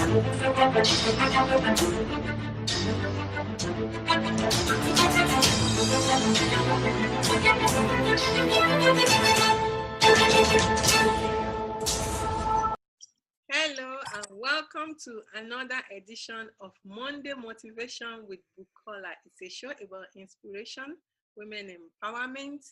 Hello and welcome to another edition of Monday Motivation with Bukola. It's a show about inspiration, women empowerment,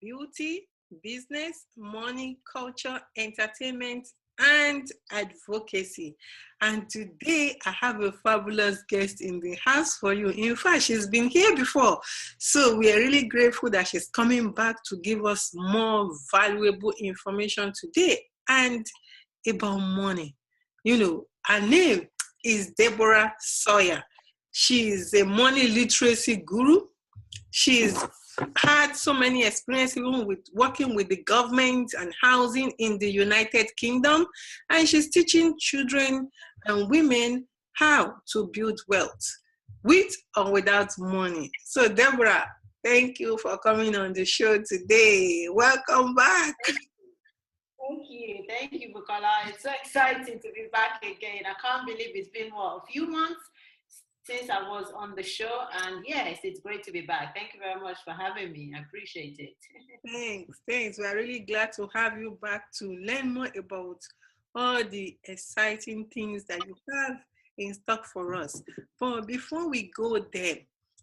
beauty, business, money, culture, entertainment, and advocacy. And today I have a fabulous guest in the house for you. In fact, she's been here before. So we are really grateful that she's coming back to give us more valuable information today and about money. You know, her name is Deborah Sawyerr. She is a money literacy guru. She's had so many experiences even with working with the government and housing in the United Kingdom, and she's teaching children and women how to build wealth with or without money. So Deborah, thank you for coming on the show today. Welcome back. Thank you, Bukola. It's so exciting to be back again. I can't believe it's been, a few months since I was on the show, and yes, it's great to be back. Thank you very much for having me. I appreciate it. Thanks. We're really glad to have you back to learn more about all the exciting things that you have in stock for us. But before we go there,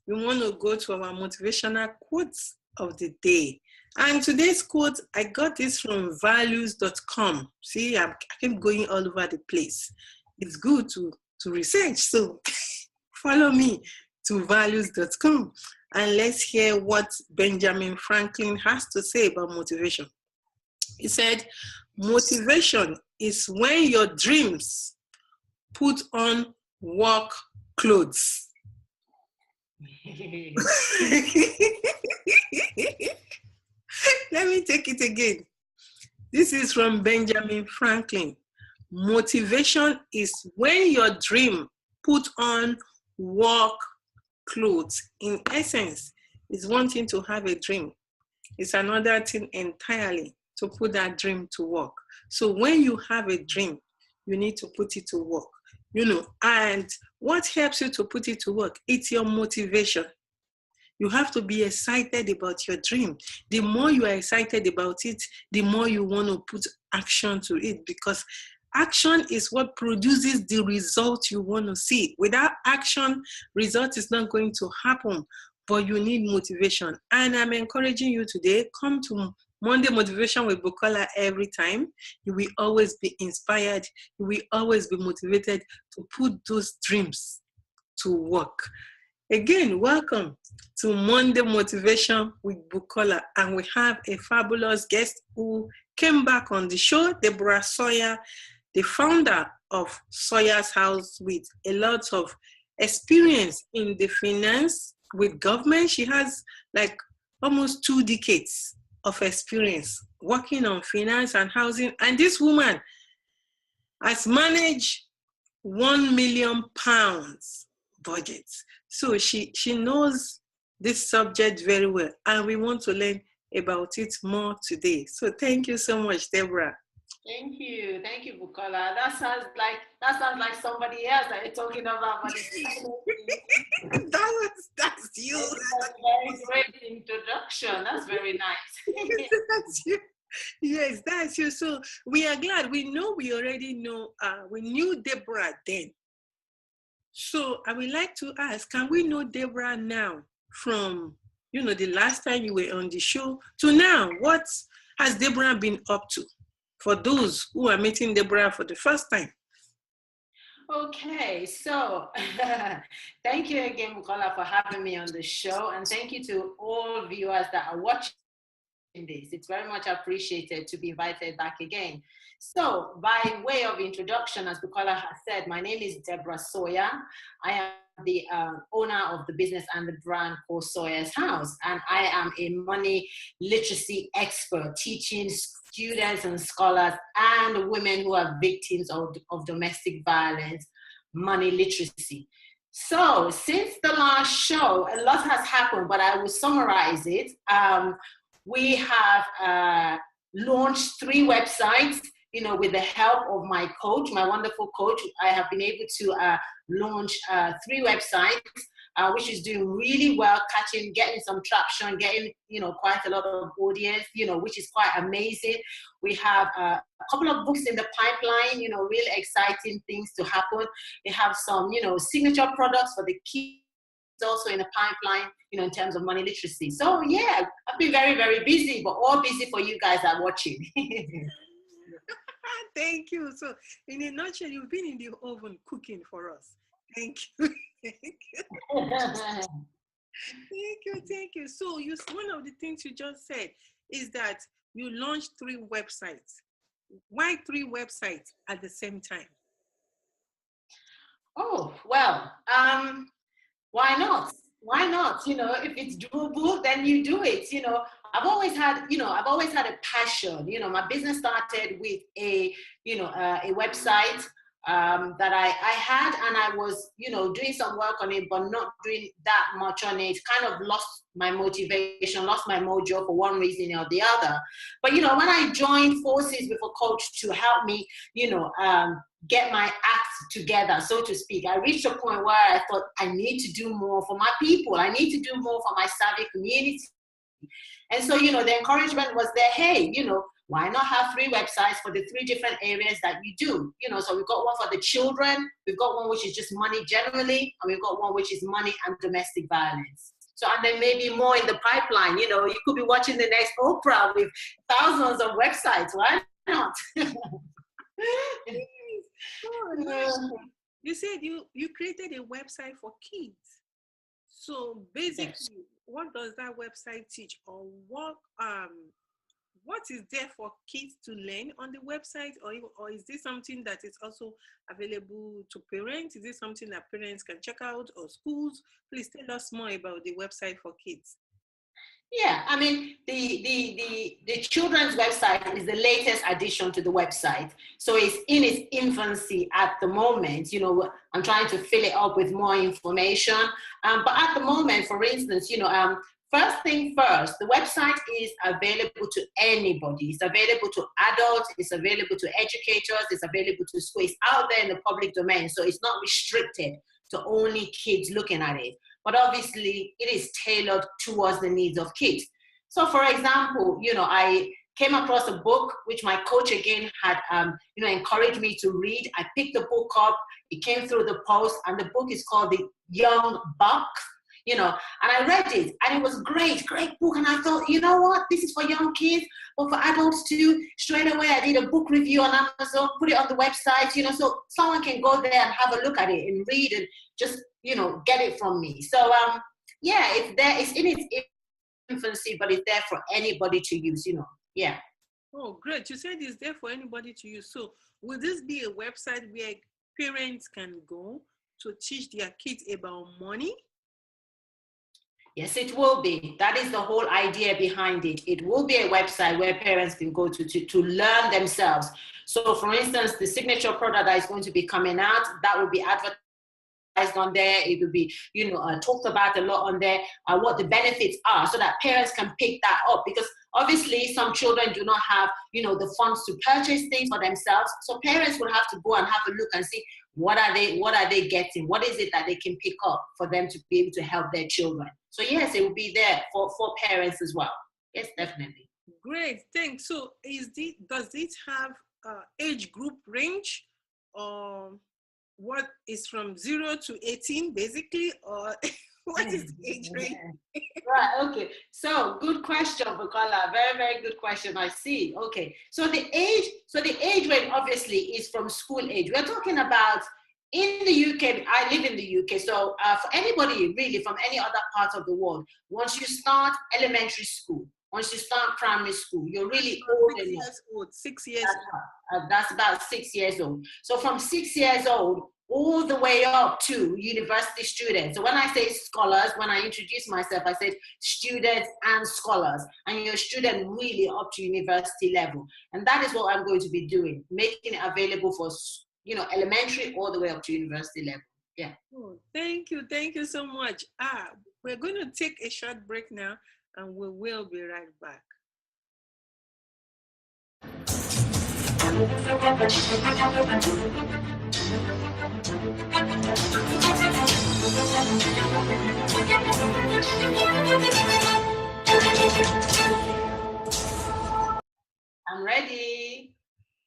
we want to go to our motivational quotes of the day. And today's quote, I got this from values.com. See, I keep going all over the place. It's good to research, so follow me to values.com and let's hear what Benjamin Franklin has to say about motivation. He said, motivation is when your dreams put on work clothes. Let me take it again. This is from Benjamin Franklin. Motivation is when your dream put on work clothes. In essence, it's wanting to have a dream. It's another thing entirely to put that dream to work. So when you have a dream, you need to put it to work. You know, and what helps you to put it to work? It's your motivation. You have to be excited about your dream. The more you are excited about it, the more you want to put action to it, because action is what produces the result you want to see. Without action, result is not going to happen, but you need motivation. And I'm encouraging you today, come to Monday Motivation with Bukola every time. You will always be inspired. You will always be motivated to put those dreams to work. Again, welcome to Monday Motivation with Bukola. And we have a fabulous guest who came back on the show, Deborah Sawyerr, the founder of Sawyerrs House, with a lot of experience in the finance with government. She has like almost 2 decades of experience working on finance and housing. And this woman has managed £1 million budget. So she knows this subject very well, and we want to learn about it more today. So thank you so much, Deborah. Thank you, Bukola. That sounds like somebody else that you're talking about. That's you. That's a very great introduction. That's very nice. That's you. Yes, that's you. So we are glad. We already know. We knew Deborah then. So I would like to ask, can we know Deborah now from, the last time you were on the show to now? What has Deborah been up to for those who are meeting Deborah for the first time? Okay, so thank you again, Bukola, for having me on the show. And thank you to all viewers that are watching this. It's very much appreciated to be invited back again. So by way of introduction, as Bukola has said, my name is Deborah Sawyerr. I am the owner of the business and the brand called Sawyerrs House. And I am a money literacy expert, teaching students and scholars and women who are victims of domestic violence, money literacy. So since the last show, a lot has happened, but I will summarize it. We have launched 3 websites. with the help of my coach, my wonderful coach, I have been able to launch 3 websites, which is doing really well, getting some traction, getting, quite a lot of audience, which is quite amazing. We have a couple of books in the pipeline, really exciting things to happen. We have some, signature products for the kids also in the pipeline, in terms of money literacy. So yeah, I've been very, very busy, but all busy for you guys that are watching. Thank you. So in a nutshell, you've been in the oven cooking for us. Thank you. Thank you. Thank you. So one of the things you just said is that you launched 3 websites. Why 3 websites at the same time? Oh, well, why not? Why not? If it's doable, then you do it. I've always had a passion. My business started with a website that I had, and I was, doing some work on it, but not doing that much on it. Kind of lost my motivation, lost my mojo for one reason or the other. But, when I joined forces with a coach to help me, get my act together, so to speak, I reached a point where I thought I need to do more for my people. I need to do more for my savvy community. And so, the encouragement was there, hey, why not have 3 websites for the 3 different areas that you do? So we've got one for the children, we've got one which is just money generally, and we've got one which is money and domestic violence. So, and there may be more in the pipeline. You could be watching the next Oprah with thousands of websites. Why not? You said you created a website for kids. So basically, yes. What does that website teach, or what is there for kids to learn on the website, or is this something that is also available to parents? Is this something that parents can check out, or schools? Please tell us more about the website for kids. Yeah, I mean, the children's website is the latest addition to the website. So it's in its infancy at the moment. I'm trying to fill it up with more information. But at the moment, for instance, first thing first, the website is available to anybody. It's available to adults, it's available to educators, it's available to schools. It's out there in the public domain, so it's not restricted to only kids looking at it. But obviously, it is tailored towards the needs of kids. So, for example, I came across a book which my coach again had, encouraged me to read. I picked the book up. It came through the post, and the book is called The Young Buck. And I read it, and it was great book. And I thought, you know what, this is for young kids, but for adults too. Straight away, I did a book review on Amazon, put it on the website, so someone can go there and have a look at it and read and just, get it from me. So, it's there. It's in its infancy, but it's there for anybody to use, Yeah. Oh, great. You said it's there for anybody to use. So will this be a website where parents can go to teach their kids about money? Yes, it will be. That is the whole idea behind it. It will be a website where parents can go to learn themselves. So, for instance, the signature product that is going to be coming out, that will be advertised on there. It will be, talked about a lot on there, what the benefits are, so that parents can pick that up. Because obviously, some children do not have, the funds to purchase things for themselves. So parents will have to go and have a look and see what are they getting? What is it that they can pick up for them to be able to help their children? So yes, it will be there for parents as well. Yes, definitely. Great, thanks. So does it have age group range, or what is from 0 to 18 basically, or what is the age range? Right, okay. So good question, Bukola. Very, very good question. I see. Okay. So the age range obviously is from school age. We're talking about in the UK, I live in the UK, so for anybody really from any other part of the world, once you start elementary school, once you start primary school, you're really old enough. 6 years old. That's about 6 years old. So from 6 years old, all the way up to university students. So when I say scholars, when I introduce myself, I said students and scholars, and you're a student really up to university level. And that is what I'm going to be doing, making it available for elementary all the way up to university level. Yeah. Oh, thank you so much. We're going to take a short break now, and we will be right back. I'm ready.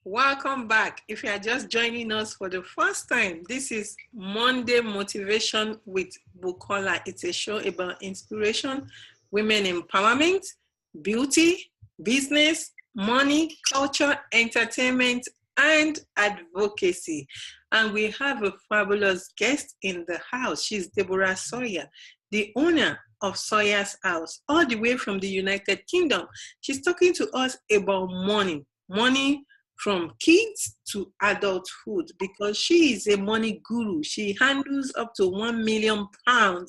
Welcome back. If you are just joining us for the first time, this is Monday Motivation with Bukola. It's a show about inspiration, women empowerment, beauty, business, money, culture, entertainment, and advocacy. And we have a fabulous guest in the house. She's Deborah Sawyerr, the owner of Sawyerrs House, all the way from the United Kingdom. She's talking to us about money from kids to adulthood, because she is a money guru. She handles up to £1 million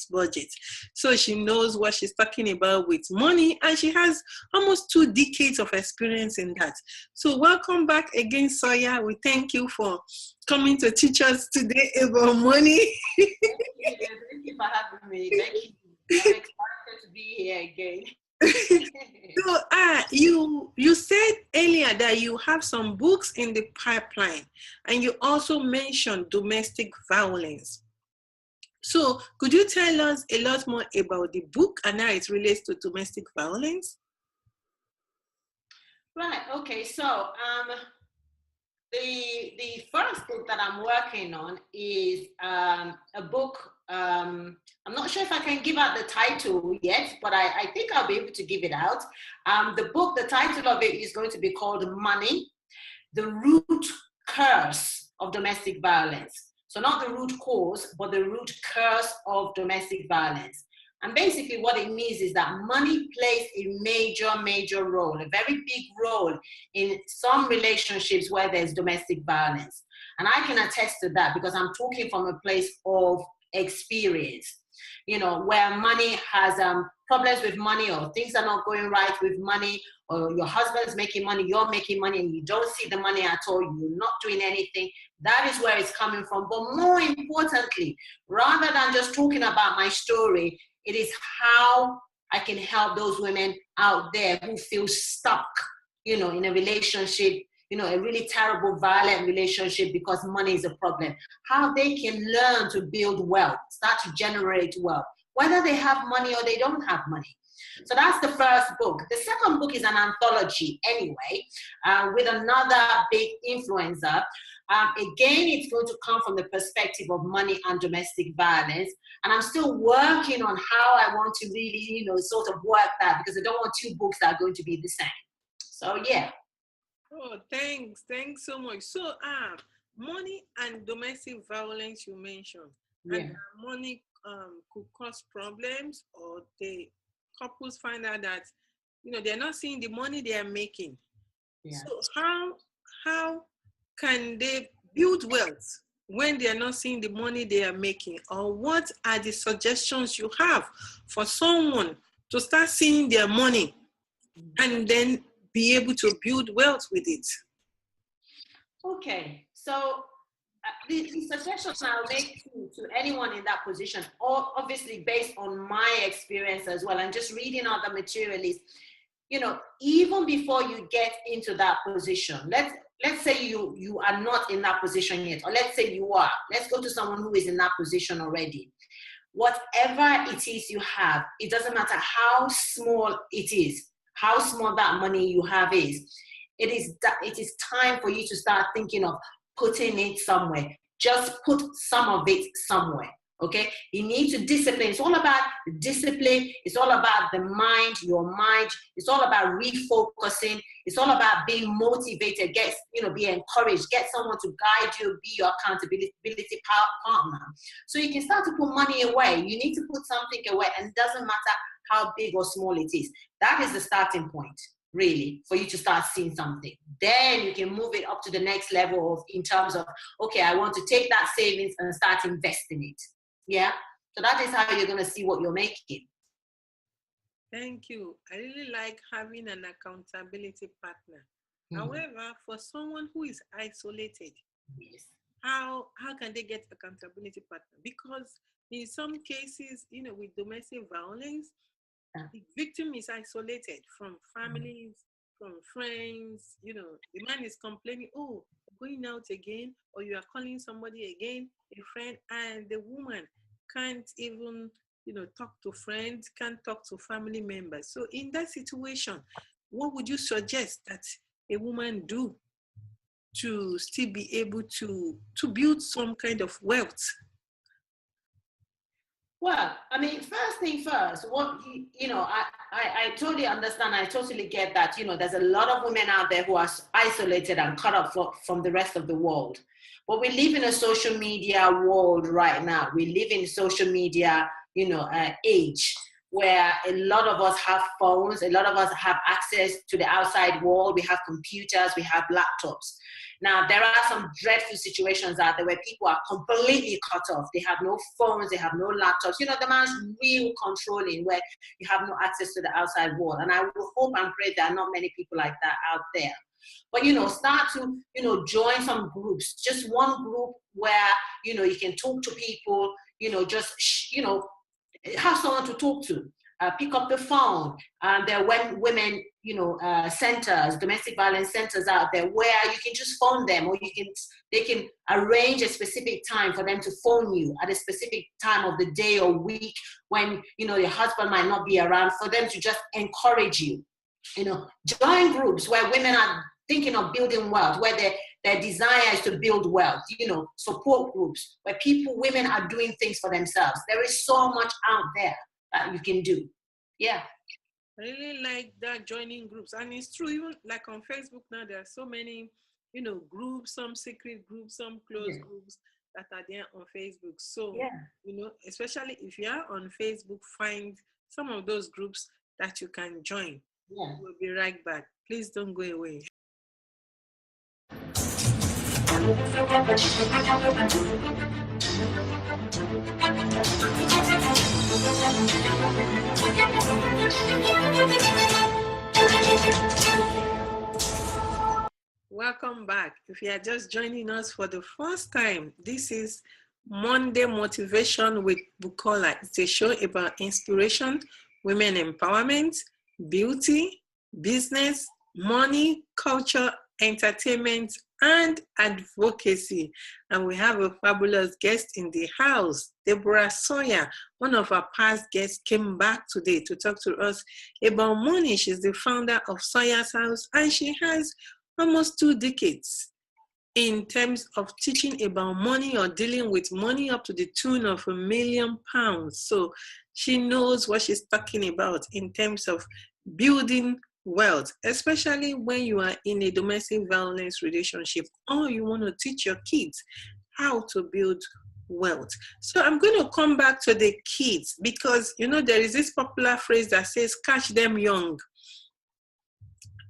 budget. So she knows what she's talking about with money, and she has almost 2 decades of experience in that. So welcome back again, Sawyerr. We thank you for coming to teach us today about money. Thank you for having me. Thank you. I'm excited to be here again. So you said earlier that you have some books in the pipeline, and you also mentioned domestic violence. So could you tell us a lot more about the book and how it relates to domestic violence? Right. Okay. So the first book that I'm working on is a book. I'm not sure if I can give out the title yet, but I think I'll be able to give it out. The title of it is going to be called Money, the Root Curse of Domestic Violence. So not the root cause, but the root curse of domestic violence. And basically what it means is that money plays a major role, a very big role in some relationships where there's domestic violence. And I can attest to that because I'm talking from a place of experience, where money has problems with money, or things are not going right with money, or your husband's making money, you're making money, and you don't see the money at all, you're not doing anything. That is where it's coming from. But more importantly, rather than just talking about my story, it is how I can help those women out there who feel stuck, in a relationship, a really terrible, violent relationship because money is a problem. How they can learn to build wealth, start to generate wealth, whether they have money or they don't have money. So that's the first book. The second book is an anthology anyway, with another big influencer. Again, it's going to come from the perspective of money and domestic violence. And I'm still working on how I want to really, sort of work that, because I don't want 2 books that are going to be the same. So, yeah. Oh, thanks so much. So, money and domestic violence you mentioned, Yeah. and money could cause problems, or the couples find out that they're not seeing the money they are making. Yeah. So how can they build wealth when they are not seeing the money they are making? Or what are the suggestions you have for someone to start seeing their money and then be able to build wealth with it? Okay, so the suggestions I'll make to anyone in that position, or obviously based on my experience as well, and just reading other material is, even before you get into that position, let's say you are not in that position yet, or let's say you are. Let's go to someone who is in that position already. Whatever it is you have, it doesn't matter how small it is, how small that money you have is. It is time for you to start thinking of putting it somewhere. Just put some of it somewhere, okay? You need to discipline. It's all about discipline. It's all about the mind, your mind. It's all about refocusing. It's all about being motivated, be encouraged, get someone to guide you, be your accountability partner. So you can start to put money away. You need to put something away, and it doesn't matter how big or small it is. That is the starting point, really, for you to start seeing something. Then you can move it up to the next level in terms of, okay, I want to take that savings and start investing it. Yeah? So that is how you're going to see what you're making. Thank you. I really like having an accountability partner. Mm-hmm. However, for someone who is isolated, yes, how can they get accountability partner? Because in some cases, with domestic violence, the victim is isolated from families, from friends. You know, the man is complaining, oh, going out again, or you are calling somebody again, a friend, and the woman can't even, talk to friends, can't talk to family members. So in that situation, what would you suggest that a woman do to still be able to build some kind of wealth? Well, I mean, first thing first, I totally understand. I totally get that, there's a lot of women out there who are isolated and cut off from the rest of the world. But we live in a social media world right now. We live in social media, age, where a lot of us have phones, a lot of us have access to the outside world. We have computers, we have laptops. Now, there are some dreadful situations out there where people are completely cut off. They have no phones, they have no laptops. The man's real controlling, where you have no access to the outside world. And I will hope and pray there are not many people like that out there. But, start to, join some groups, just one group where, you can talk to people, have someone to talk to. Pick up the phone. There are women, centers, domestic violence centers out there where you can just phone them, or they can arrange a specific time for them to phone you at a specific time of the day or week when, your husband might not be around, for them to just encourage you. Join groups where women are thinking of building wealth, where their desire is to build wealth, support groups where women are doing things for themselves. There is so much out there that you can do. Yeah. I really like that, joining groups. And it's true, even like on Facebook now, there are so many, groups, some secret groups, some closed groups that are there on Facebook. So, especially if you are on Facebook, find some of those groups that you can join. Yeah. We'll be right back. Please don't go away. Welcome back. If you are just joining us for the first time, this is Monday Motivation with Bukola. It's a show about inspiration, women empowerment, beauty, business, money, culture, entertainment, and advocacy. And we have a fabulous guest in the house, Deborah Sawyerr. One of our past guests came back today to talk to us about money. She's the founder of Sawyerrs House, and she has almost 2 decades in terms of teaching about money or dealing with money up to the tune of £1 million. So she knows what she's talking about in terms of building wealth, especially when you are in a domestic violence relationship, or you want to teach your kids how to build wealth. So I'm going to come back to the kids, because there is this popular phrase that says catch them young.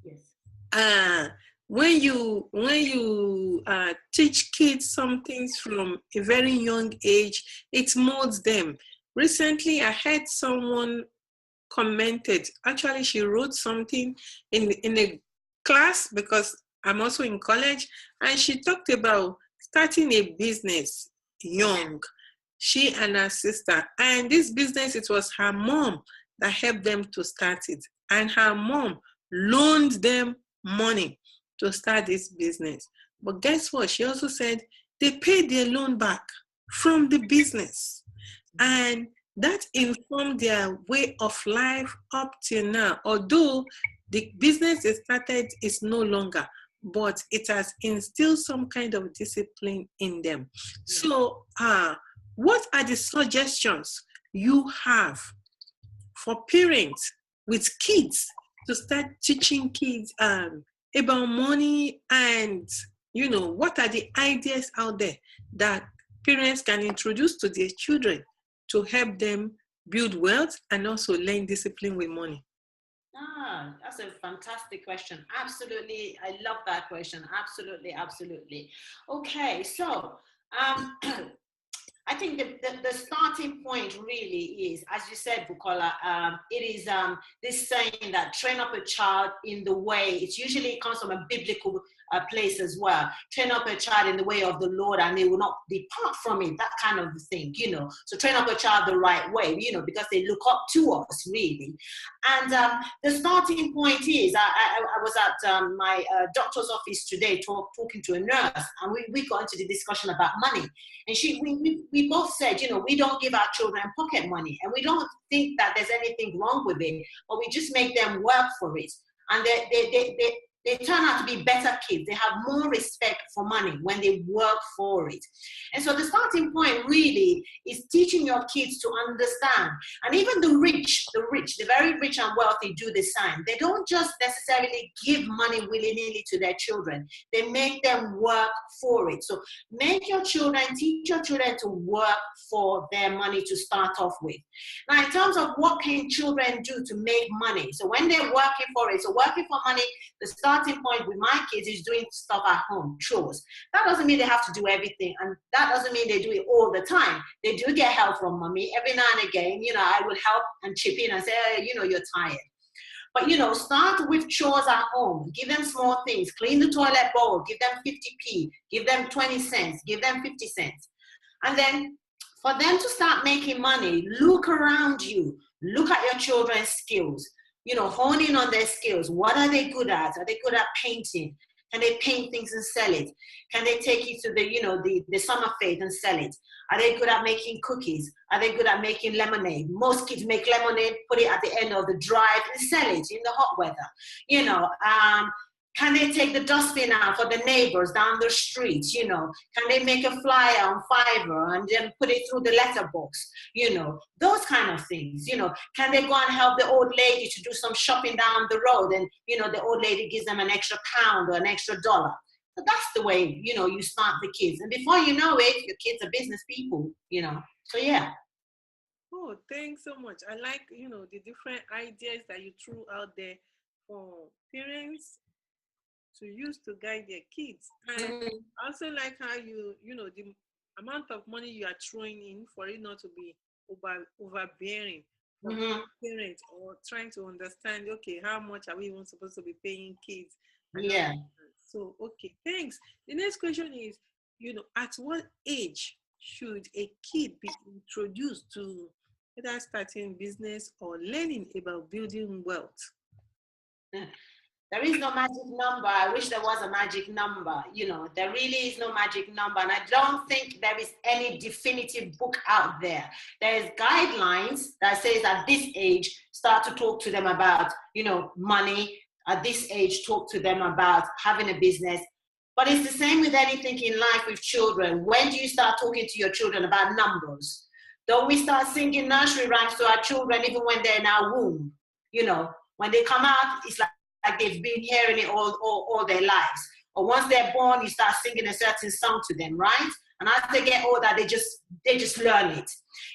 Yes. When you teach kids some things from a very young age, it molds them. Recently, I heard someone commented, actually she wrote something in a class, because I'm also in college, and she talked about starting a business young, she and her sister. And this business, it was her mom that helped them to start it, and her mom loaned them money to start this business. But guess what? She also said they paid their loan back from the business, and that informed their way of life up till now. Although the business they started is no longer, but it has instilled some kind of discipline in them. So what are the suggestions you have for parents with kids to start teaching kids about money? And what are the ideas out there that parents can introduce to their children to help them build wealth and also learn discipline with money? That's a fantastic question. Absolutely. I love that question. Absolutely. Absolutely. Okay. So, I think the starting point really is, as you said, Bukola, it is this saying that train up a child in the way. It usually comes from a biblical place as well. Train up a child in the way of the Lord and they will not depart from it, that kind of thing, you know. So train up a child the right way, you know, because they look up to us, really. And the starting point is, I was at my doctor's office today talking to a nurse, and we got into the discussion about money. And we both said, you know, we don't give our children pocket money, and we don't think that there's anything wrong with it, but we just make them work for it. And they turn out to be better kids. They have more respect for money when they work for it. And so the starting point really is teaching your kids to understand. And even the rich, the very rich and wealthy do the same. They don't just necessarily give money willy-nilly to their children. They make them work for it. So teach your children to work for their money to start off with. Now, in terms of what can children do to make money? So when they're working for it, so working for money, the starting point with my kids is doing stuff at home, chores. That doesn't mean they have to do everything, and that doesn't mean they do it all the time. They do get help from mommy every now and again. You know, I will help and chip in and say, hey, you know, you're tired. But, you know, start with chores at home. Give them small things. Clean the toilet bowl. Give them 50p. Give them 20 cents. Give them 50 cents. And then for them to start making money, look around you. Look at your children's skills. You know, hone in on their skills. What are they good at? Are they good at painting? Can they paint things and sell it? Can they take it to the, you know, the summer fair and sell it? Are they good at making cookies? Are they good at making lemonade? Most kids make lemonade, put it at the end of the drive and sell it in the hot weather. You know, can they take the dustbin out for the neighbors down the street? You know, can they make a flyer on Fiverr and then put it through the letterbox? You know, those kind of things. You know, can they go and help the old lady to do some shopping down the road, and, you know, the old lady gives them an extra pound or an extra dollar? So that's the way, you know, you start the kids. And before you know it, your kids are business people, you know. So, yeah. Oh, thanks so much. I like, you know, the different ideas that you threw out there for parents to use to guide their kids. And I also like how you know, the amount of money you are throwing in for it not to be overbearing for parents, or trying to understand, okay, how much are we even supposed to be paying kids? Yeah. So, okay, thanks. The next question is, you know, at what age should a kid be introduced to either starting business or learning about building wealth? There is no magic number. I wish there was a magic number. You know, there really is no magic number. And I don't think there is any definitive book out there. There's guidelines that says at this age, start to talk to them about, you know, money. At this age, talk to them about having a business. But it's the same with anything in life with children. When do you start talking to your children about numbers? Don't we start singing nursery rhymes to our children even when they're in our womb? You know, when they come out, it's like they've been hearing it all their lives. Or once they're born, you start singing a certain song to them, right? And as they get older, they just learn it.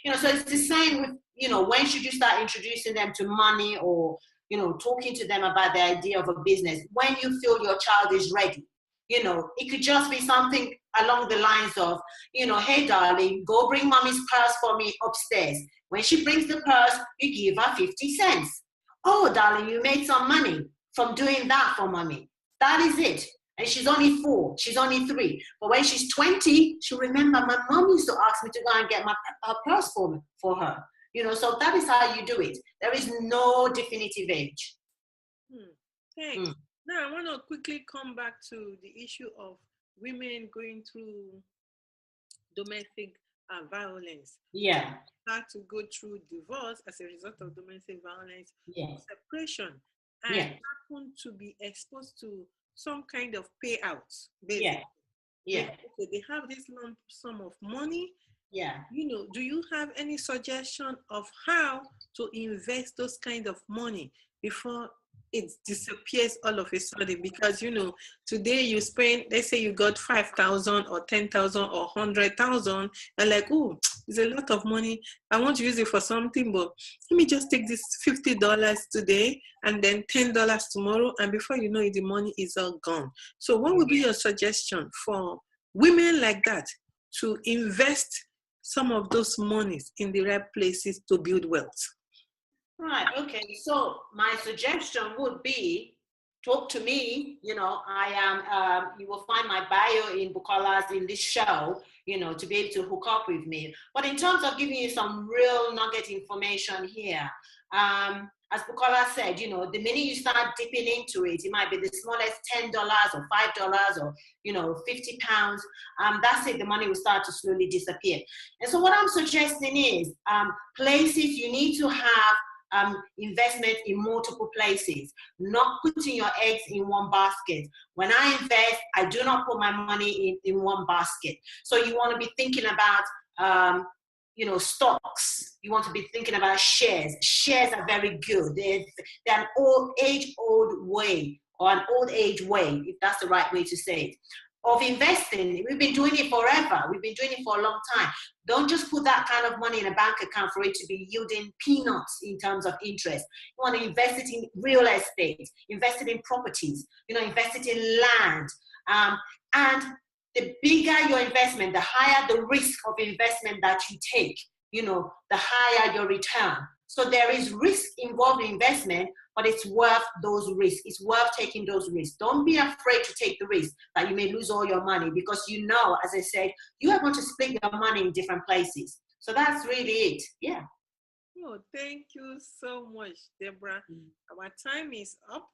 You know, so it's the same with, you know, when should you start introducing them to money, or, you know, talking to them about the idea of a business? When you feel your child is ready. You know, it could just be something along the lines of, you know, hey, darling, go bring mommy's purse for me upstairs. When she brings the purse, you give her 50 cents. Oh, darling, you made some money from doing that for mommy. That is it. And she's only 4, she's only 3. But when she's 20, she'll remember my mom used to ask me to go and get her purse for her. You know, so that is how you do it. There is no definitive age. Thanks. Now, I want to quickly come back to the issue of women going through domestic violence. Yeah. Start to go through divorce as a result of domestic violence, separation, and happen to be exposed to some kind of payouts. Basically. Okay, they have this lump sum of money. Yeah. You know, do you have any suggestion of how to invest those kind of money before it disappears all of a sudden? Because, you know, today you spend, let's say you got 5,000 or 10,000 or 100,000, and like, oh, it's a lot of money. I want to use it for something, but let me just take this $50 today and then $10 tomorrow, and before you know it, the money is all gone. So what would be your suggestion for women like that to invest some of those monies in the right places to build wealth? Right, okay. So my suggestion would be talk to me. You know, I am, you will find my bio in Bukola's in this show, you know, to be able to hook up with me. But in terms of giving you some real nugget information here, as Bukola said, you know, the minute you start dipping into it, it might be the smallest $10 or $5 or, you know, £50. That's it, the money will start to slowly disappear. And so what I'm suggesting is places you need to have investment in multiple places, not putting your eggs in one basket. When I invest, I do not put my money in one basket. So you want to be thinking about you know, stocks. You want to be thinking about shares. Shares are very good. They're an old way, or an old age way, if that's the right way to say it, of investing. We've been doing it forever. We've been doing it for a long time. Don't just put that kind of money in a bank account for it to be yielding peanuts in terms of interest. You want to invest it in real estate, invest it in properties, you know, invest it in land. And the bigger your investment, the higher the risk of investment that you take, you know, the higher your return. So there is risk involved in investment, but it's worth those risks. It's worth taking those risks. Don't be afraid to take the risk that you may lose all your money, because you know, as I said, you are going to split your money in different places. So that's really it. Yeah. Oh, thank you so much, Deborah. Our time is up.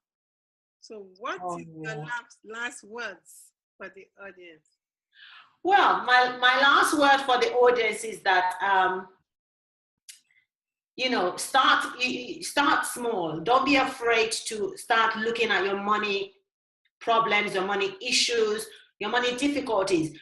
So what is your last words for the audience? Well, my last word for the audience is that, you know, start small. Don't be afraid to start looking at your money problems, your money issues, your money difficulties.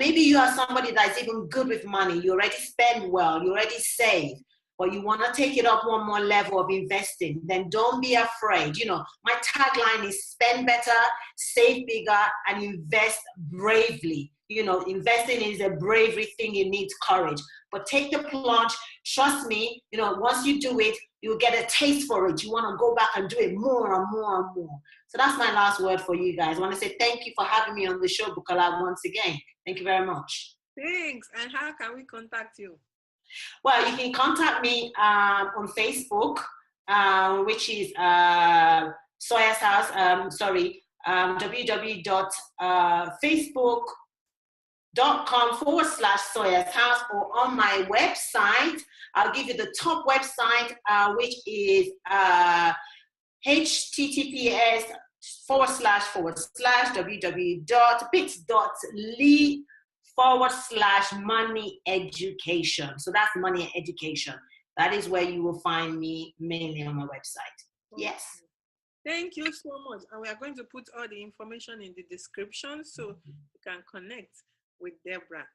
Maybe you are somebody that's even good with money. You already spend well, you already save, but you want to take it up one more level of investing. Then don't be afraid. You know, my tagline is spend better, save bigger, and invest bravely. You know, investing is a bravery thing. It needs courage, but take the plunge. Trust me, you know, once you do it, you'll get a taste for it. You want to go back and do it more and more and more. So that's my last word for you guys. I want to say thank you for having me on the show, Bukola, once again. Thank you very much. Thanks. And how can we contact you? Well, you can contact me on Facebook, which is Sawyerrs House, www.facebook.com/Sawyerrs House, or on my website. I'll give you the top website, which is https://www.bit.ly/money education. So that's money education. That is where you will find me mainly on my website. Yes. Thank you so much. And we are going to put all the information in the description so you can connect with Deborah.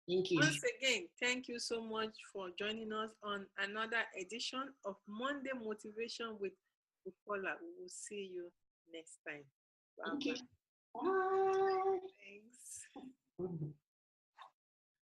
Thank you. Once again, thank you so much for joining us on another edition of Monday Motivation with Bukola. We will see you next time. Bye-bye. Bye. Thanks.